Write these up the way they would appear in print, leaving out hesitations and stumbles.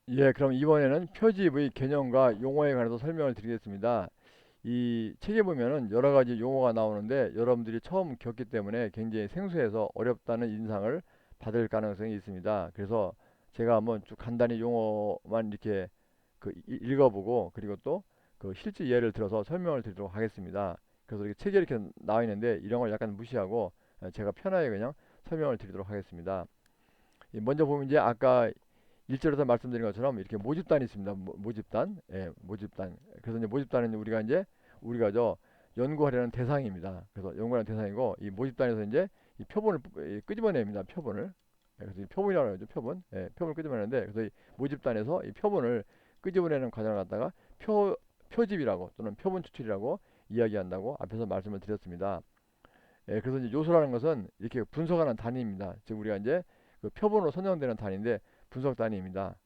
예, 그럼 이번에는 표집의 개념과 용어에 관해서 설명을 드리겠습니다. 이 책에 보면은 여러 가지 용어가 나오는데 여러분들이 처음 겪기 때문에 굉장히 생소해서 어렵다는 인상을 받을 가능성이 있습니다. 그래서 제가 한번 쭉 간단히 용어만 이렇게 읽어보고 그리고 또 그 실제 예를 들어서 설명을 드리도록 하겠습니다. 그래서 이렇게 책에 이렇게 나와 있는데 이런 걸 약간 무시하고 제가 편하게 그냥 설명을 드리도록 하겠습니다. 먼저 보면 이제 아까 일절에서 말씀드린 것처럼 이렇게 모집단이 있습니다. 모집단, 예, 모집단. 그래서 이제 모집단은 우리가 저 연구하려는 대상입니다. 그래서 연구하는 대상이고 이 모집단에서 이제 이 표본을 끄집어냅니다. 표본을. 예, 그래서 이 표본이라고 하죠. 표본. 예, 표본을 끄집어내는데 그래서 이 모집단에서 이 표본을 끄집어내는 과정을 갖다가 표집이라고 또는 표본 추출이라고 이야기한다고 앞에서 말씀을 드렸습니다. 예, 그래서 이제 요소라는 것은 이렇게 분석하는 단위입니다. 즉 우리가 이제 그 표본으로 선정되는 단위인데 분석 단위입니다.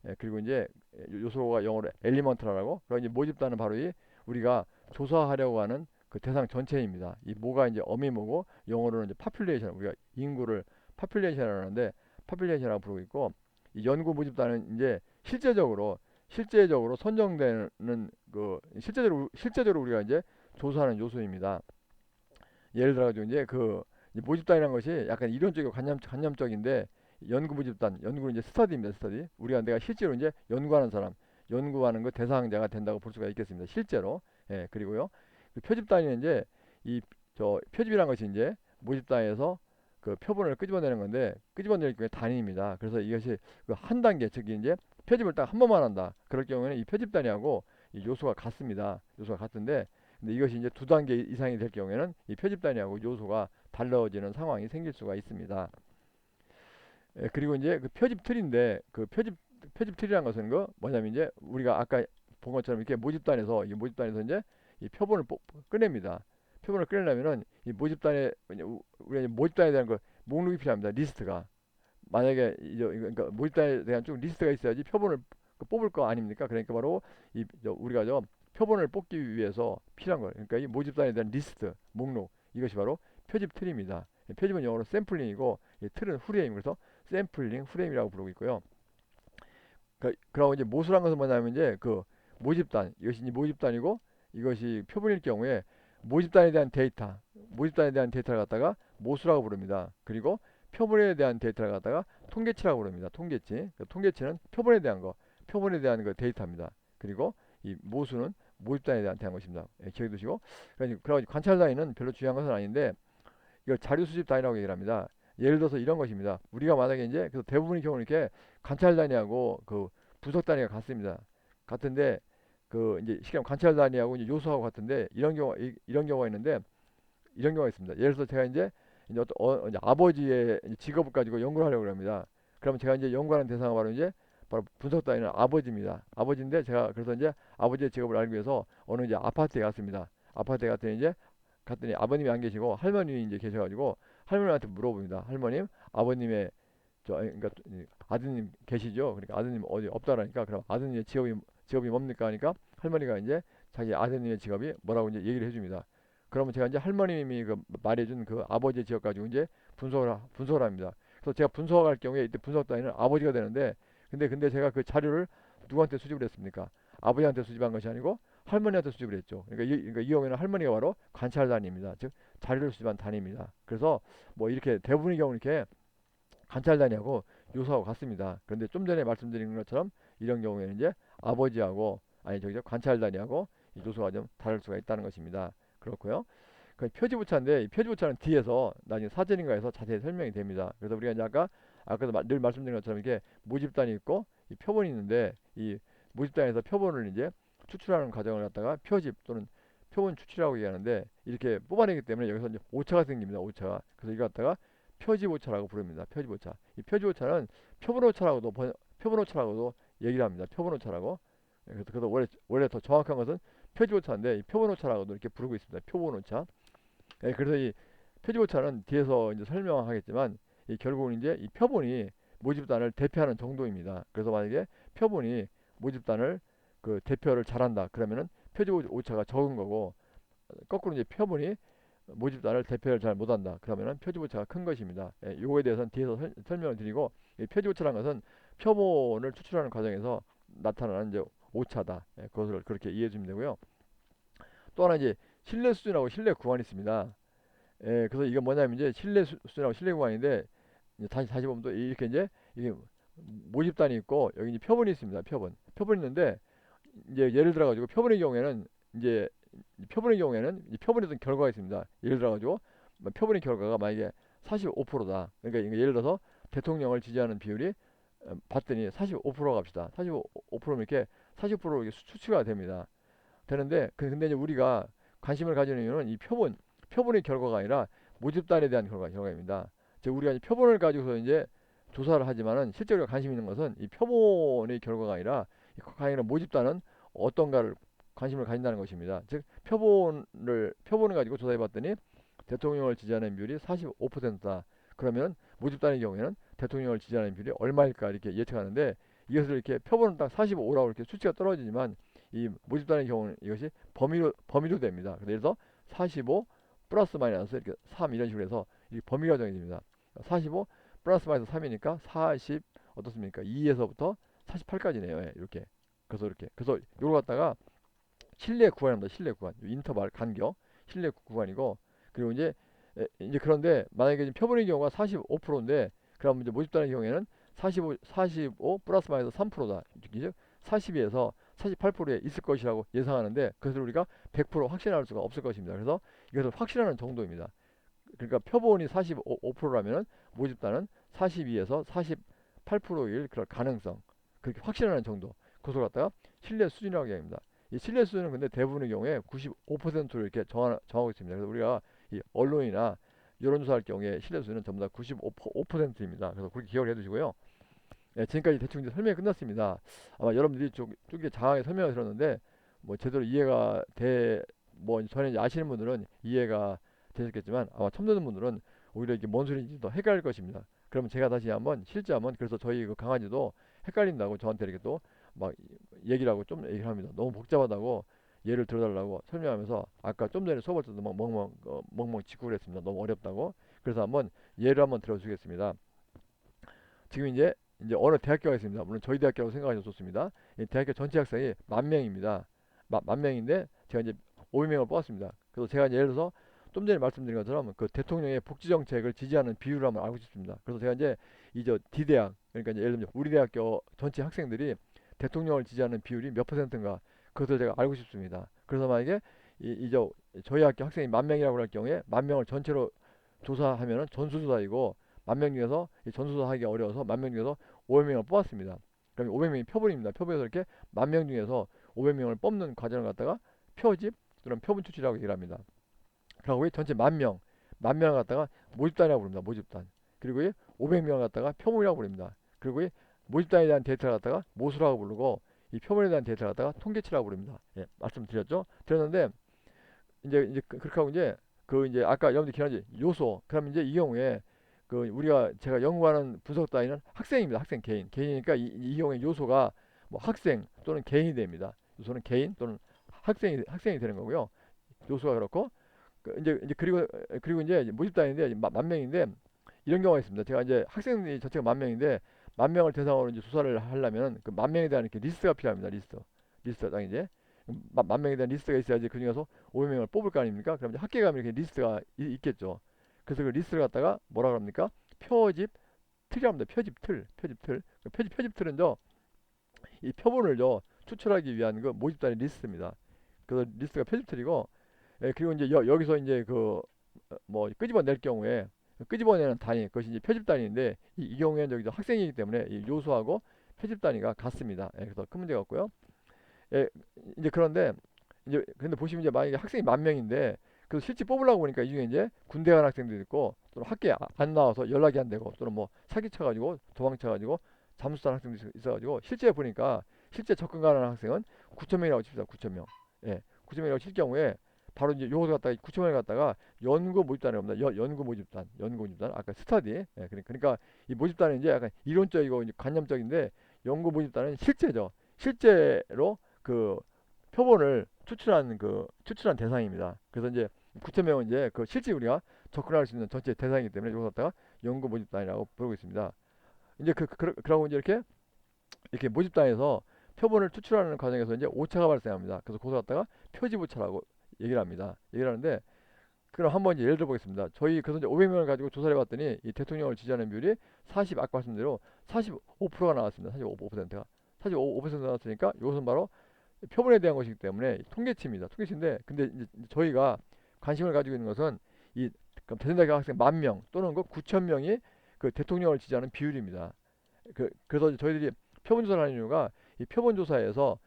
예, 그리고 이제 요소가 영어로 엘리먼트라고. 그러니까 이제 모집단은 바로 이 우리가 조사하려고 하는 그 대상 전체입니다. 이 모가 이제 어미모고 영어로는 이제 파퓰레이션 우리가 인구를 파퓰레이션이라고 하는데 파퓰레이션이라고 부르고 있고 이 연구 모집단은 이제 실제적으로 선정되는 그 실제적으로 우리가 이제 조사하는 요소입니다. 예를 들어가지고 이제 이제 모집단이라는 것이 약간 이론적이고 관념적인데 연구 모집단, 연구는 이제 스터디입니다, 스터디. 내가 실제로 이제 연구하는 사람, 연구하는 그 대상자가 된다고 볼 수가 있겠습니다, 실제로. 예, 그리고요, 그 표집단위는 이제 이 저 표집이라는 것이 이제 모집단에서 그 표본을 끄집어내는 건데 끄집어낼 경우에 단위입니다. 그래서 이것이 그 한 단계, 즉 이제 표집을 딱 한 번만 한다. 그럴 경우에는 이 표집단위하고 이 요소가 같습니다. 요소가 같은데 근데 이것이 이제 두 단계 이상이 될 경우에는 이 표집 단위하고 요소가 달라지는 상황이 생길 수가 있습니다. 예, 그리고 이제 그 표집 틀인데 표집 틀이라는 것은 거 뭐냐면 이제 우리가 아까 본 것처럼 이렇게 모집단에서 이 모집단에서 이제 이 표본을 꺼냅니다. 표본을 꺼내려면은 이 모집단에 우리가 이제 모집단에 대한 그 목록이 필요합니다. 리스트가 만약에 이제 그러니까 모집단에 대한 쭉 리스트가 있어야지 표본을 뽑을 거 아닙니까? 그러니까 바로 우리가 저 표본을 뽑기 위해서 필요한 거예요. 그러니까 이 모집단에 대한 리스트, 목록 이것이 바로 표집 틀입니다. 표집은 영어로 샘플링이고 이 틀은 후레임 그래서 샘플링, 후레임이라고 부르고 있고요. 그러고 이제 모수란 것은 뭐냐면 이제 그 모집단 이것이 이제 모집단이고 이것이 표본일 경우에 모집단에 대한 데이터를 갖다가 모수라고 부릅니다. 그리고 표본에 대한 데이터를 갖다가 통계치라고 부릅니다. 통계치. 그 통계치는 표본에 대한 그 데이터입니다. 그리고 이 모수는 모집단에 대한 것입니다. 예, 기억해 두시고. 그러니까 관찰 단위는 별로 중요한 것은 아닌데 이걸 자료 수집 단위라고 얘기를 합니다. 예를 들어서 이런 것입니다. 우리가 만약에 이제 그래서 대부분의 경우는 이렇게 관찰 단위하고 그 분석 단위가 같습니다. 같은데 그 이제 시험 관찰 단위하고 이제 요소하고 같은데 이런 경우가 있는데 이런 경우가 있습니다. 예를 들어서 제가 이제 이제 아버지의 이제 직업을 가지고 연구를 하려고 합니다. 그러면 제가 이제 연구하는 대상은 바로 분석 단위는 아버지입니다. 아버지인데 제가 그래서 이제 아버지의 직업을 알기 위해서 어느 이제 아파트에 갔습니다. 아파트에 갔더니 아버님이 안 계시고 할머님이 이제 계셔가지고 할머님한테 물어봅니다. 할머님, 아버님의 그러니까 아드님 계시죠? 그러니까 아드님 어디 없다라니까 그럼 아드님의 직업이 뭡니까 하니까 할머니가 이제 자기 아드님의 직업이 뭐라고 이제 얘기를 해줍니다. 그러면 제가 이제 할머님이 그 말해준 그 아버지의 직업 가지고 이제 분석을 합니다. 그래서 제가 분석할 경우에 이때 분석 단위는 아버지가 되는데 근데 제가 그 자료를 누구한테 수집을 했습니까? 아버지한테 수집한 것이 아니고 할머니한테 수집을 했죠. 그러니까 이 경우에는 할머니가 바로 관찰 단위입니다. 즉 자료를 수집한 단위입니다. 그래서 뭐 이렇게 대부분의 경우 이렇게 관찰 단위하고 요소하고 같습니다. 그런데 좀 전에 말씀드린 것처럼 이런 경우에는 이제 아버지하고 아니 저기죠 관찰 단위하고 이 요소가 좀 다를 수가 있다는 것입니다. 그렇고요. 그 표지부차인데 이 표지부차는 뒤에서 나중에 사진인가에서 자세히 설명이 됩니다. 그래서 우리가 이제 아까도 늘 말씀드린 것처럼 이렇게 모집단이 있고 이 표본이 있는데 이 모집단에서 표본을 이제 추출하는 과정을 갖다가 표집 또는 표본 추출이라고 얘기하는데 이렇게 뽑아내기 때문에 여기서 이제 오차가 생깁니다. 오차가. 그래서 이거 갖다가 표지오차라고 부릅니다. 표지오차. 이 표지오차는 표본오차라고도 얘기를 합니다. 표본오차라고. 그래서 원래 더 정확한 것은 표지오차인데 이 표본오차라고도 이렇게 부르고 있습니다. 표본오차. 예, 그래서 이 표지오차는 뒤에서 이제 설명하겠지만 이 결국은 이제 이 표본이 모집단을 대표하는 정도입니다. 그래서 만약에 표본이 모집단을 그 대표를 잘한다 그러면은 표지오차가 적은 거고 거꾸로 이제 표본이 모집단을 대표를 잘 못한다 그러면은 표지오차가 큰 것입니다. 예, 요거에 대해서는 뒤에서 설명을 드리고 이 표지오차라는 것은 표본을 추출하는 과정에서 나타나는 이제 오차다. 예, 그것을 그렇게 이해해 주면 되고요. 또 하나 이제 신뢰 수준하고 신뢰 구간이 있습니다. 예, 그래서 이게 뭐냐면 이제 신뢰 수준하고 신뢰 구간인데 이제 다시 보면 또 이렇게 이제 이게 모집단이 있고 여기 이제 표본이 있습니다. 표본이 있는데 이제 예를 들어 가지고 이제 표본의 어떤 결과가 있습니다. 예를 들어 가지고 표본의 결과가 만약에 45%다. 그러니까 이게 예를 들어서 대통령을 지지하는 비율이 봤더니 45% 갑시다. 45%면 이렇게 40% 이렇게 수치가 됩니다. 되는데 근데 이제 우리가 관심을 가지는 이유는 이 표본의 결과가 아니라 모집단에 대한 결과입니다. 즉 우리가 이제 표본을 가지고서 이제 조사를 하지만은 실제로 관심 있는 것은 이 표본의 결과가 아니라 과연 모집단은 어떤가를 관심을 가진다는 것입니다. 즉 표본을 가지고 조사해 봤더니 대통령을 지지하는 비율이 45%다. 그러면 모집단의 경우에는 대통령을 지지하는 비율이 얼마일까 이렇게 예측하는데 이것을 이렇게 표본은 딱 45라고 이렇게 수치가 떨어지지만 이 모집단의 경우는 이것이 범위로 됩니다. 예를 들어서 45 플러스 마이너스 이렇게 3 이런 식으로 해서 이 범위가 정해집니다. 45 플러스 마이너스 3이니까 40 어떻습니까? 2에서부터 48까지네요. 예, 이렇게. 그래서 이걸 갖다가 신뢰 구간입니다. 신뢰 구간. 인터벌 간격 신뢰 구간이고 그리고 이제 그런데 만약에 지금 표본의 경우가 45%인데 그럼 이제 모집단의 경우에는 45 플러스 마이너스 3%다. 즉 42에서 48%에 있을 것이라고 예상하는데 그것을 우리가 100% 확신할 수가 없을 것입니다. 그래서 이것을 확신하는 정도입니다. 그러니까 표본이 45%라면 모집단은 42에서 48%일 그럴 가능성 그렇게 확신하는 정도 그것을 갖다가 신뢰 수준이라고 얘기합니다. 이 신뢰 수준은 근데 대부분의 경우에 95%를 이렇게 정하고 있습니다. 그래서 우리가 이 언론이나 여론조사할 경우에 신뢰 수준은 전부 다 95%입니다. 그래서 그렇게 기억을 해두시고요. 네, 지금까지 대충 이제 설명이 끝났습니다. 아마 여러분들이 쪽에 장하게 설명을 들었는데 뭐 제대로 이해가 뭐 전에 이제 아시는 분들은 이해가 되셨겠지만 아마 처음 듣는 분들은 오히려 이게 뭔 소리인지 더 헷갈릴 것입니다. 그러면 제가 다시 실제 한번 그래서 저희 그 강아지도 헷갈린다고 저한테 이렇게 또 막 얘기를 하고 좀 얘기를 합니다. 너무 복잡하다고 예를 들어달라고 설명하면서 아까 좀 전에 수업할 때도 막 멍멍 짚고 그랬습니다. 너무 어렵다고. 그래서 예를 한번 들어주겠습니다. 지금 이제 어느 대학교가 있습니다. 물론 저희 대학교라고 생각하셔도 좋습니다. 이 대학교 전체 학생이 10,000명입니다. 만 명인데 제가 이제 500명을 뽑았습니다. 그래서 제가 예를 들어서 좀 전에 말씀드린 것처럼 그 대통령의 복지 정책을 지지하는 비율을 한번 알고 싶습니다. 그래서 제가 이제 이저 D대학 그러니까 이제 예를 들면 우리 대학교 전체 학생들이 대통령을 지지하는 비율이 몇 퍼센트인가 그것을 제가 알고 싶습니다. 그래서 만약에 저희 학교 학생이 10,000명이라고 할 경우에 10,000명을 전체로 조사하면은 전수조사이고 10,000명 중에서 전수조사하기 어려워서 10,000명 중에서 500명을 뽑았습니다. 그럼 500명이 표본입니다. 표본에서 이렇게 10,000명 중에서 500명을 뽑는 과정을 갖다가 표집 또는 표본 추출이라고 얘기를 합니다. 그리고 전체 10,000명을 갖다가 모집단이라고 부릅니다. 모집단. 그리고 500명을 갖다가 표본이라고 부릅니다. 그리고 모집단에 대한 데이터를 갖다가 모수라고 부르고 이 표본에 대한 데이터를 갖다가 통계치라고 부릅니다. 예, 말씀드렸죠? 드렸는데 이제 그렇게 하고 이제 아까 여러분들 기억나지? 요소. 그럼 이제 이 경우에 제가 연구하는 분석 단위는 학생입니다. 학생 개인이니까 이 경우에 요소가 뭐 학생 또는 개인이 됩니다. 요소는 개인 또는 학생이 되는 거고요. 요소가 그렇고 이제 그리고 이제 모집 단위인데 10,000명인데 이런 경우가 있습니다. 제가 이제 학생들이 자체가 10,000명인데 10,000명을 대상으로 이제 조사를 하려면 그 10,000명에 대한 이렇게 리스트가 필요합니다. 리스트 딱 이제 10,000명에 대한 리스트가 있어야지 그 중에서 500명을 뽑을 거 아닙니까? 그럼 이제 학교에 가면 이렇게 리스트가 있겠죠. 그래서 그 리스트를 갖다가 뭐라 그럽니까? 표집 틀이랍니다. 표집 틀은요 이 표본을요 추출하기 위한 그 모집단의 리스트입니다. 그래서 리스트가 표집 틀이고 그리고 이제 여기서 이제 뭐 끄집어낼 경우에 끄집어내는 단위 그것이 이제 표집 단위인데 이 경우에는 여기서 학생이기 때문에 이 요소하고 표집 단위가 같습니다. 그래서 큰 문제가 없고요. 이제 그런데 이제 근데 보시면 이제 만약에 학생이 10,000명인데 그래서 실제 뽑으려고 보니까 이 중에 이제 군대 간 학생도 있고 또는 학교에 안 나와서 연락이 안 되고 또는 뭐 사기쳐가지고 도망쳐가지고 잠수 탄 학생도 있어가지고 실제 보니까 실제 접근 가능한 학생은 9,000명이라고 칩시다. 9,000명. 9,000명이라고 칠 경우에 바로 이제 요거 갖다가 9,000명을 갖다가 연구 모집단이 옵니다. 연구 모집단. 아까 스터디. 그러니까 이 모집단은 이제 약간 이론적이고 이제 관념적인데 연구 모집단은 실제죠. 실제로 그 표본을 추출한 대상입니다. 그래서 이제 9,000명은 이제 그 실제 우리가 접근할 수 있는 전체 대상이기 때문에 이걸 갖다가 연구 모집단이라고 부르고 있습니다. 이제 그러고 이제 이렇게 이렇게 모집단에서 표본을 추출하는 과정에서 이제 오차가 발생합니다. 그래서 그것을 갖다가 표지오차라고 얘기를 합니다. 얘기를 하는데, 그럼 한번 이제 예를 들어 보겠습니다. 저희 그래서 이제 500명을 가지고 조사를 해봤더니 이 대통령을 지지하는 비율이 40, 아까 말씀대로 45%가 나왔습니다. 45%가 45% 나왔으니까 이것은 바로 표본에 대한 것이기 때문에 통계치입니다. 통계치인데, 근데 이제 저희가 관심을 가지고 있는 것은 이 대전대학교 학생 10,000명 또는 그 9,000명이 그 대통령을 지지하는 비율입니다. 그래서 저희들이 표본조사를 하는 이유가 이 표본조사에서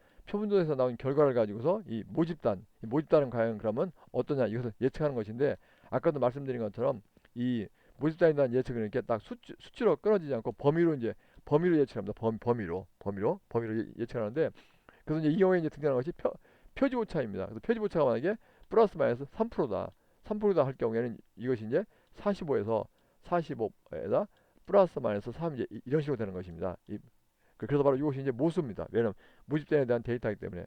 나온 결과를 가지고서 이 모집단은 과연 그러면 어떠냐 이것을 예측하는 것인데, 아까도 말씀드린 것처럼 이 모집단에 대한 예측은 이렇게 딱 수치로 끊어지지 않고 범위로 예측합니다. 범위로 예측하는데, 그래서 이제 이 경우에 이제 등장하는 것이 표지오차입니다. 그래서 표지오차가 만약에 플러스 마이너스 3%다. 3%다 할 경우에는 이것이 이제 45에서 45에다 플러스 마이너스 3 이제 이런 식으로 되는 것입니다. 그래서 바로 이것이 이제 모수입니다. 왜냐하면 모집단에 대한 데이터이기 때문에.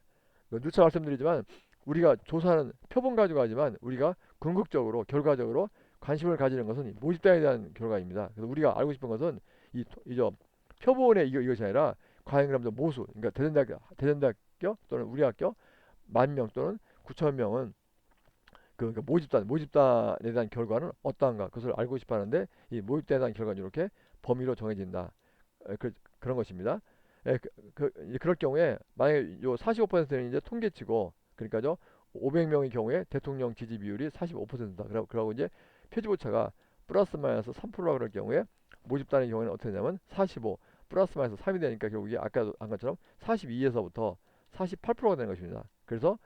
누차 말씀드리지만 우리가 조사하는 표본 가지고 하지만 우리가 궁극적으로 결과적으로 관심을 가지는 것은 이 모집단에 대한 결과입니다. 그래서 우리가 알고 싶은 것은 이저 표본의 이것이 아니라 과연 그럼 모수, 그러니까 대전대학교 또는 우리 학교 10,000명 또는 9,000명은 그러니까 모집단에 대한 결과는 어떠한가 그것을 알고 싶어 하는데, 이 모집단에 대한 결과는 이렇게 범위로 정해진다. 그런 것입니다. 이제 그럴 경우에 만약에 요 45%는 이제 통계치고, 그러니까 저 500명의 경우에 대통령 지지 비율이 45%다. 그러고 이제 표지오차가 플러스 마이너스 3%라 그럴 경우에 모집단의 경우에는 어떻게 되냐면 45 플러스 마이너스 3이 되니까 결국에 아까도 한 것처럼 42에서부터 48%가 되는 것입니다. 그래서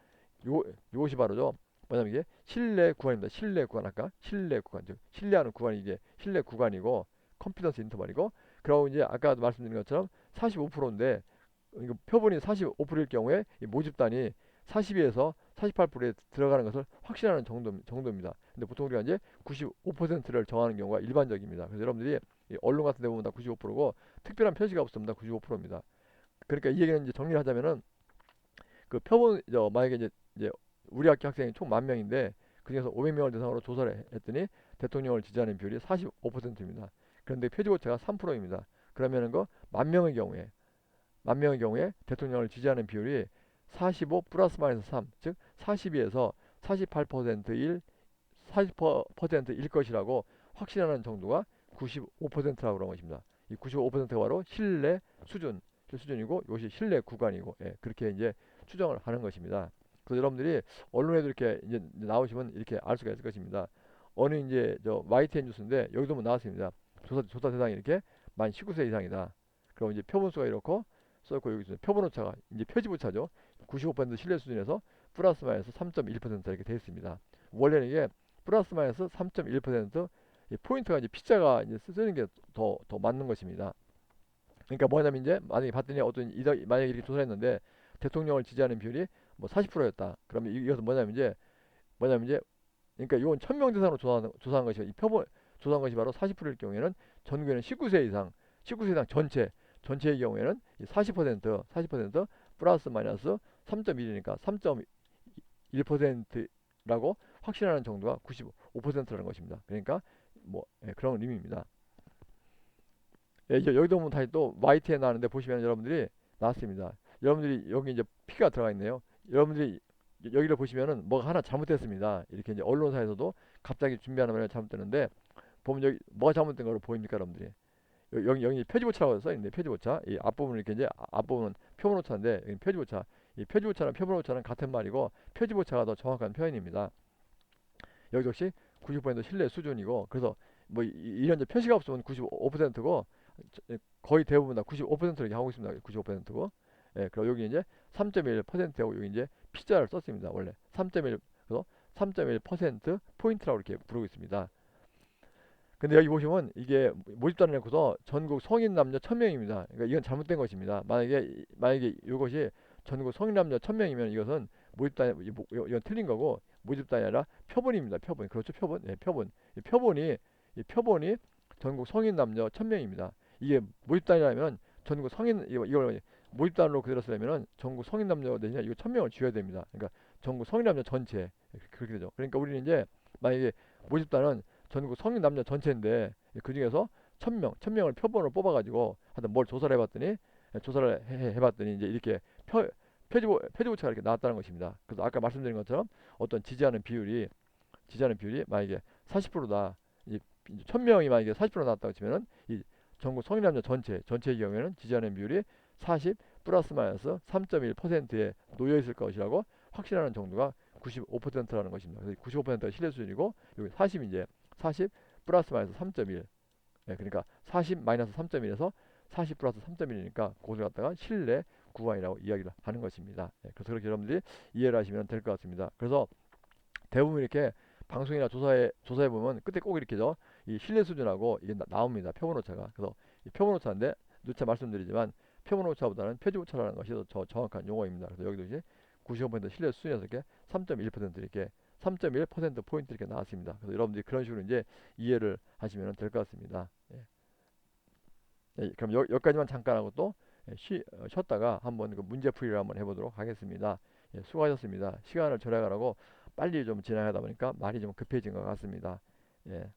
요것이 바로죠. 뭐냐면 이게 신뢰 구간입니다. 신뢰 구간, 아까 신뢰 구간, 즉 신뢰하는 구간이 이게 신뢰 구간이고 컨피던스 인터벌이고, 그리고 이제 아까도 말씀드린 것처럼 45%인데 표본이 45%일 경우에 이 모집단이 42에서 48%에 들어가는 것을 확신하는 정도입니다. 근데 보통 우리가 이제 95%를 정하는 경우가 일반적입니다. 그래서 여러분들이 이 언론 같은 데 보면 다 95%고 특별한 표시가 없습니다. 95%입니다. 그러니까 이 얘기는 이제 정리를 하자면은 그 표본 만약에 이제 우리 학교 학생이 총 10,000명인데 그중에서 500명을 대상으로 조사를 했더니 대통령을 지지하는 비율이 45%입니다. 그런데 표지오차가 3%입니다. 그러면은 그 10,000명의 경우에 대통령을 지지하는 비율이 45 플러스 마이너스 3, 즉 42에서 48%일 40%일 것이라고 확신하는 정도가 95%라고 그런 것입니다. 이 95%가 바로 신뢰 수준이고 이것이 신뢰 구간이고, 그렇게 이제 추정을 하는 것입니다. 그래서 여러분들이 언론에도 이렇게 이제 나오시면 이렇게 알 수가 있을 것입니다. 어느 이제 저 YTN 뉴스인데 여기도 뭐 나왔습니다. 조사 대상이 이렇게 만 19세 이상이다. 그럼 이제 표본수가 이렇고 써있고, 여기 표본 오차가 이제 표지오차죠. 95% 신뢰 수준에서 플러스 마이너스 3.1% 이렇게 되어 있습니다. 원래는 이게 플러스 마이너스 3.1% 포인트가 이제 피자가 이제 쓰는 게 더 맞는 것입니다. 그러니까 뭐냐면 이제 만약에 봤더니 만약에 이렇게 조사를 했는데 대통령을 지지하는 비율이 뭐 40%였다. 그러면 이것은 뭐냐면 이제 그러니까 이건 1,000명 대상으로 조사한 것이 이 표본 조사한 것이 바로 40%일 경우에는 전국에는 19세 이상 전체의 경우에는 40% 플러스 마이너스 3.1이니까 3.1%라고 확신하는 정도가 95%라는 것입니다. 그러니까 뭐 그런 의미입니다. 여기도 보면 다시 또 YT에 나왔는데 보시면 여러분들이 나왔습니다. 여러분들이 여기 이제 P가 들어가 있네요. 여러분들이 여기를 보시면은 뭐가 하나 잘못됐습니다. 이렇게 이제 언론사에서도 갑자기 준비하는 말이 잘못되는데, 보면 여기 뭐가 잘못된 거로 보입니까, 여러분들이? 여기 표지오차라고 써 있는데, 표지오차 이 앞부분 이렇게 이제 앞부분은 표본오차인데 여기 표지오차, 이 표지오차랑 표본오차는 같은 말이고 표지오차가 더 정확한 표현입니다. 여기 역시 90% 신뢰 수준이고, 그래서 뭐 이런 이제 표시가 없으면 95%고 거의 대부분 다 95% 이렇게 하고 있습니다. 95%고, 그리고 여기 이제 3.1%하고 여기 이제 피자를 썼습니다. 원래 3.1, 그래서 3.1% 포인트라고 이렇게 부르고 있습니다. 근데 여기 보시면 이게 모집단을 놓고서 전국 성인 남녀 1,000명입니다. 그러니까 이건 잘못된 것입니다. 만약에 이것이 전국 성인 남녀 1,000명이면 이것은 이건 틀린 거고, 모집단이 아니라 표본입니다. 표본. 그렇죠. 표본. 표본. 이 표본이 전국 성인 남녀 1,000명입니다. 이게 모집단이라면 전국 성인 이걸 모집단으로 그대로 쓰려면은 전국 성인 남녀 대신에 이거 1,000명을 쥐어야 됩니다. 그러니까 전국 성인 남녀 전체 그렇게 되죠. 그러니까 우리는 이제 만약에 모집단은 전국 성인 남녀 전체인데 그 중에서 1,000명을 표본으로 뽑아가지고 하여튼 뭘 조사를 해봤더니 조사를 해봤더니 이제 이렇게 표지부채가 이렇게 나왔다는 것입니다. 그래서 아까 말씀드린 것처럼 어떤 지지하는 비율이 만약에 40%다. 이제 1000명이 만약에 40% 나왔다고 치면은 이 전국 성인남녀 전체의 경우에는 지지하는 비율이 40 플러스 마이너스 3.1%에 놓여 있을 것이라고 확신하는 정도가 95%라는 것입니다. 그래서 95%가 신뢰 수준이고 여기 40 이제 40 플러스 마이너스 3.1. 그러니까 40 마이너스 3.1에서 40 플러스 3.1이니까 그것을 갖다가 신뢰 구간이라고 이야기를 하는 것입니다. 그래서 그렇게 여러분들이 이해를 하시면 될 것 같습니다. 그래서 대부분 이렇게 방송이나 조사해 보면 끝에 꼭 이렇게 이 신뢰 수준하고 이게 나옵니다. 표본 오차가. 그래서 이 표본 오차인데 누차 말씀드리지만 표본 오차보다는 표지 오차라는 것이 더 정확한 용어입니다. 그래서 여기도 이제 95% 신뢰 수준에서 이렇게 3.1% 이렇게 3.1% 포인트 이렇게 나왔습니다. 그래서 여러분들이 그런 식으로 이제 이해를 하시면 될 것 같습니다. 그럼 여기까지만 잠깐 하고 또 쉬었다가 한번 그 문제풀이를 한번 해보도록 하겠습니다. 수고하셨습니다. 시간을 절약하라고 빨리 좀 진행하다 보니까 말이 좀 급해진 것 같습니다. 예.